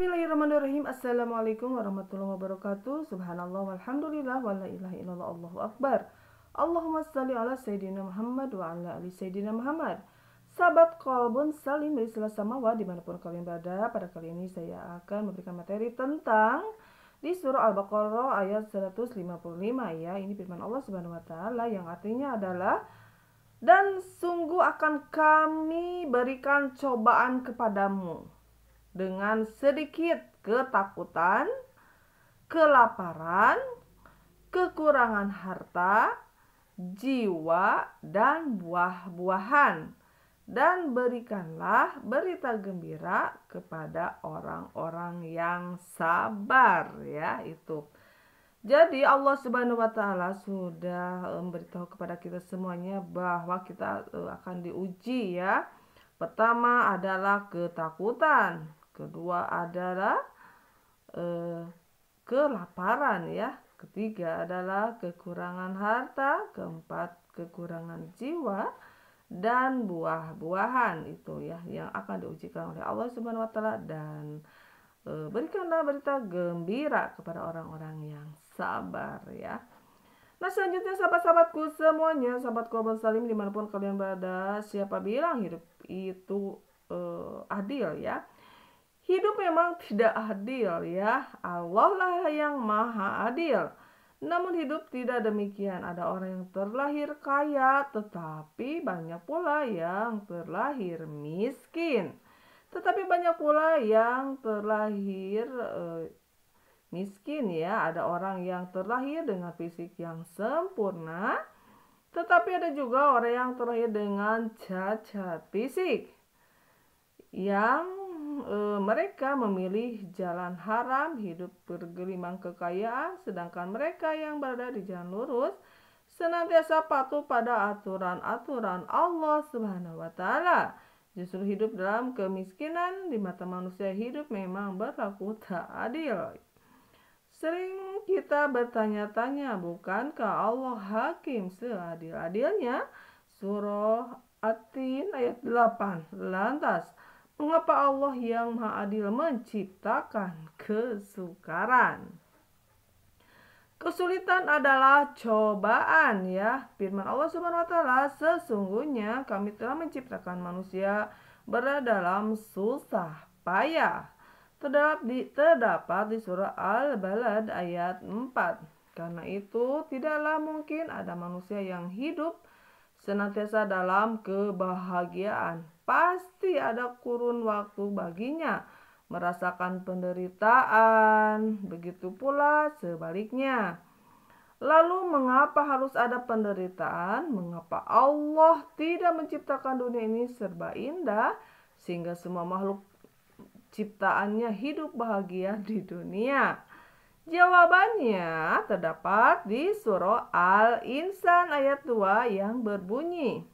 Bismillahirrahmanirrahim. Assalamualaikum warahmatullahi wabarakatuh. Subhanallah walhamdulillah wa la ilaha illallah, Allahu akbar. Allahumma salli ala Sayyidina Muhammad wa ala ali Sayyidina Muhammad. Sahabat Qalbun Salim dari Samawa dimanapun kalian berada, pada kali ini saya akan memberikan materi tentang di surah Al-Baqarah ayat 155 ya. Ini firman Allah Subhanahu wa taala yang artinya adalah, dan sungguh akan kami berikan cobaan kepadamu dengan sedikit ketakutan, kelaparan, kekurangan harta, jiwa, dan buah-buahan. Dan berikanlah berita gembira kepada orang-orang yang sabar, ya itu. Jadi Allah Subhanahu wa taala sudah memberitahu kepada kita semuanya bahwa kita akan diuji ya. Pertama adalah ketakutan, kedua adalah kelaparan ya, ketiga adalah kekurangan harta, keempat kekurangan jiwa dan buah-buahan itu ya yang akan diujikan oleh Allah Subhanahu wa taala. Dan berikanlah berita gembira kepada orang-orang yang sabar ya. Nah selanjutnya sahabat-sahabatku semuanya, sahabat Qalbun Salim dimanapun kalian berada, siapa bilang hidup itu adil ya? Hidup memang tidak adil ya. Allah lah yang maha adil. Namun hidup tidak demikian. Ada orang yang terlahir kaya, tetapi banyak pula yang terlahir miskin. Tetapi banyak pula yang terlahir miskin ya. Ada orang yang terlahir dengan fisik yang sempurna, tetapi ada juga orang yang terlahir dengan cacat fisik, yang mereka memilih jalan haram, hidup bergelimang kekayaan, sedangkan mereka yang berada di jalan lurus senantiasa patuh pada aturan-aturan Allah Subhanahu wa taala. Justru hidup dalam kemiskinan di mata manusia hidup memang berlaku tak adil. Sering kita bertanya-tanya, bukankah Allah hakim seadil-adilnya? Surah At-Tin ayat 8. Lantas, mengapa Allah yang maha adil menciptakan kesukaran? Kesulitan adalah cobaan ya. Firman Allah Subhanahu wa taala, sesungguhnya kami telah menciptakan manusia berada dalam susah payah. Terdapat di surah Al-Balad ayat 4. Karena itu tidaklah mungkin ada manusia yang hidup senantiasa dalam kebahagiaan. Pasti ada kurun waktu baginya merasakan penderitaan, begitu pula sebaliknya. Lalu mengapa harus ada penderitaan? Mengapa Allah tidak menciptakan dunia ini serba indah sehingga semua makhluk ciptaannya hidup bahagia di dunia? Jawabannya terdapat di surah Al-Insan ayat 2 yang berbunyi,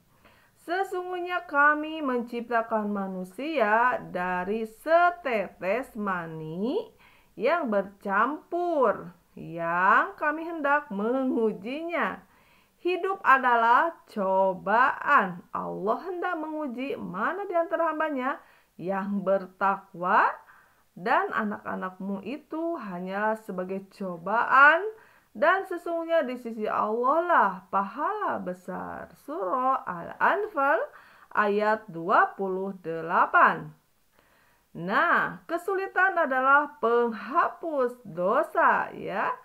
sesungguhnya kami menciptakan manusia dari setetes mani yang bercampur, yang kami hendak mengujinya. Hidup adalah cobaan. Allah hendak menguji mana di antara hambanya yang bertakwa, dan anak-anakmu itu hanyalah sebagai cobaan, dan sesungguhnya di sisi Allah lah pahala besar. Surah Al-Anfal ayat 28. Nah, kesulitan adalah penghapus dosa ya.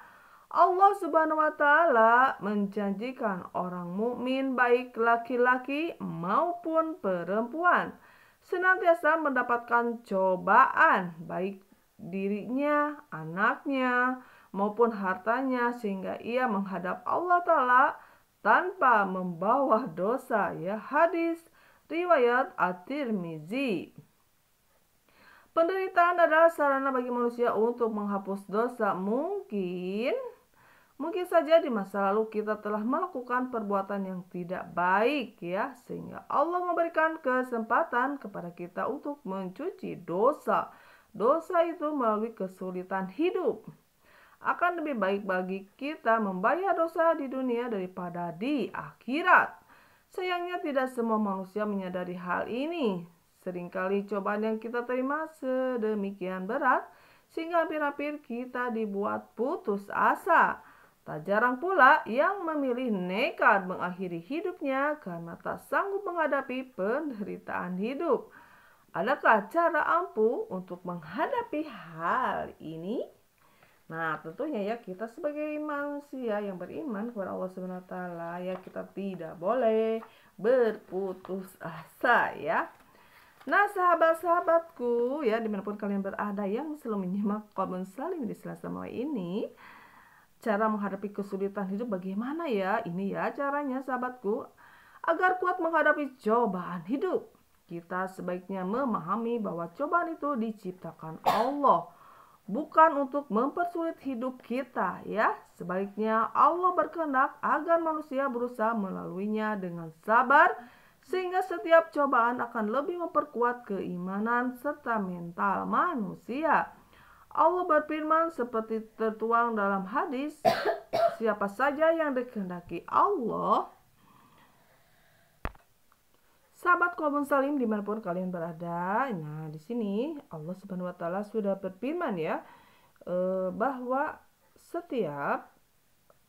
Allah Subhanahu wa taala menjanjikan orang mukmin baik laki-laki maupun perempuan senantiasa mendapatkan cobaan baik dirinya, anaknya, maupun hartanya, sehingga ia menghadap Allah Ta'ala tanpa membawa dosa ya. Hadis riwayat At-Tirmizi. Penderitaan adalah sarana bagi manusia untuk menghapus dosa. Mungkin saja di masa lalu kita telah melakukan perbuatan yang tidak baik ya, sehingga Allah memberikan kesempatan kepada kita untuk mencuci dosa. Dosa itu melalui kesulitan hidup. Akan lebih baik bagi kita membayar dosa di dunia daripada di akhirat. Sayangnya tidak semua manusia menyadari hal ini. Seringkali cobaan yang kita terima sedemikian berat sehingga hampir-hampir kita dibuat putus asa. Tak jarang pula yang memilih nekat mengakhiri hidupnya karena tak sanggup menghadapi penderitaan hidup. Adakah cara ampuh untuk menghadapi hal ini? Nah, tentunya ya kita sebagai manusia yang beriman kepada Allah Subhanahu wa taala ya kita tidak boleh berputus asa ya. Nah, sahabat-sahabatku ya dimanapun kalian berada yang selalu menyimak Qobun Salim di Selasa Malam ini, cara menghadapi kesulitan hidup bagaimana ya? Ini ya caranya sahabatku. Agar kuat menghadapi cobaan hidup, kita sebaiknya memahami bahwa cobaan itu diciptakan Allah, bukan untuk mempersulit hidup kita ya. Sebaliknya Allah berkehendak agar manusia berusaha melaluinya dengan sabar sehingga setiap cobaan akan lebih memperkuat keimanan serta mental manusia. Allah berfirman seperti tertuang dalam hadis, siapa saja yang dikehendaki Allah. Sahabat Qobun Salim dimanapun kalian berada, nah di sini Allah Subhanahu wa taala sudah berfirman ya, bahwa setiap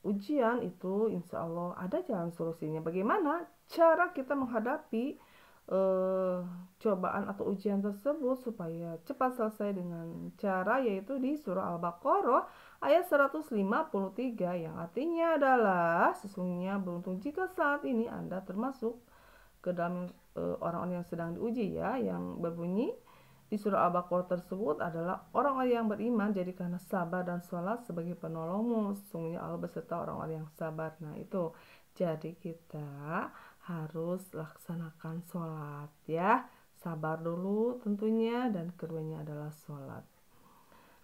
ujian itu insya Allah ada jalan solusinya. Bagaimana cara kita menghadapi cobaan atau ujian tersebut supaya cepat selesai dengan cara yaitu di surah Al-Baqarah ayat 153 yang artinya adalah sesungguhnya beruntung jika saat ini Anda termasuk ke dalam orang-orang yang sedang diuji ya, yang berbunyi di surah Al-Baqarah tersebut adalah orang-orang yang beriman jadi karena sabar dan sholat sebagai penolongmu, sesungguhnya Allah beserta orang-orang yang sabar. Nah itu jadi kita harus laksanakan sholat ya, sabar dulu tentunya dan keduanya adalah sholat.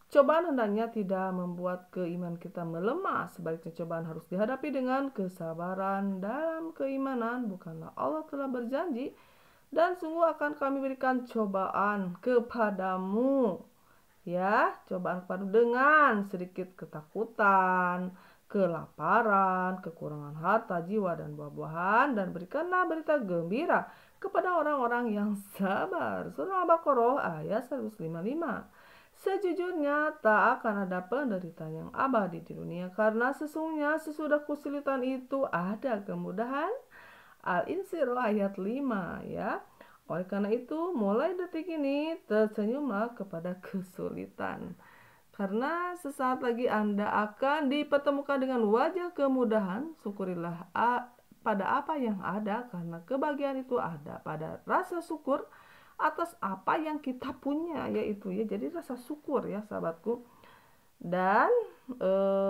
Cobaan hendaknya tidak membuat keimanan kita melemah, sebaliknya cobaan harus dihadapi dengan kesabaran dalam keimanan. Bukanlah Allah telah berjanji, dan sungguh akan kami berikan cobaan kepadamu. Ya, cobaan kepadamu dengan sedikit ketakutan, kelaparan, kekurangan harta, jiwa, dan buah-buahan, dan berikanlah berita gembira kepada orang-orang yang sabar. Surah Al-Baqarah ayat 155. Sejujurnya tak akan ada penderitaan yang abadi di dunia karena sesungguhnya sesudah kesulitan itu ada kemudahan. Al-Insyirah ayat 5 ya. Oleh karena itu mulai detik ini tersenyumlah kepada kesulitan, karena sesaat lagi Anda akan dipertemukan dengan wajah kemudahan. Syukurilah pada apa yang ada karena kebahagiaan itu ada pada rasa syukur atas apa yang kita punya yaitu ya, jadi rasa syukur ya sahabatku, dan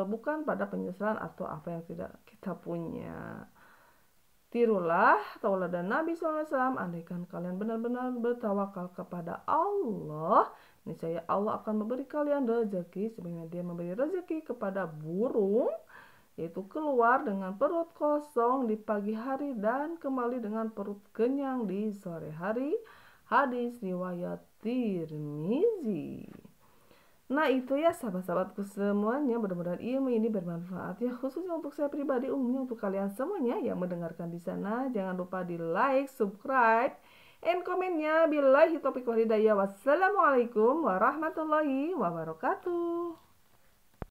bukan pada penyesalan atau apa yang tidak kita punya. Tirulah tauladan Nabi SAW, andaikan kalian benar-benar bertawakal kepada Allah, niscaya Allah akan memberi kalian rezeki sebagaimana Dia memberi rezeki kepada burung, yaitu keluar dengan perut kosong di pagi hari dan kembali dengan perut kenyang di sore hari. Hadis riwayat Tirmizi. Nah itu ya sahabat-sahabatku semuanya, mudah-mudahan ilmu ini bermanfaat ya, khususnya untuk saya pribadi, umumnya untuk kalian semuanya yang mendengarkan di sana. Jangan lupa di like, subscribe, and komennya. Billahi taufiq wal hidayah. Wassalamualaikum warahmatullahi wabarakatuh.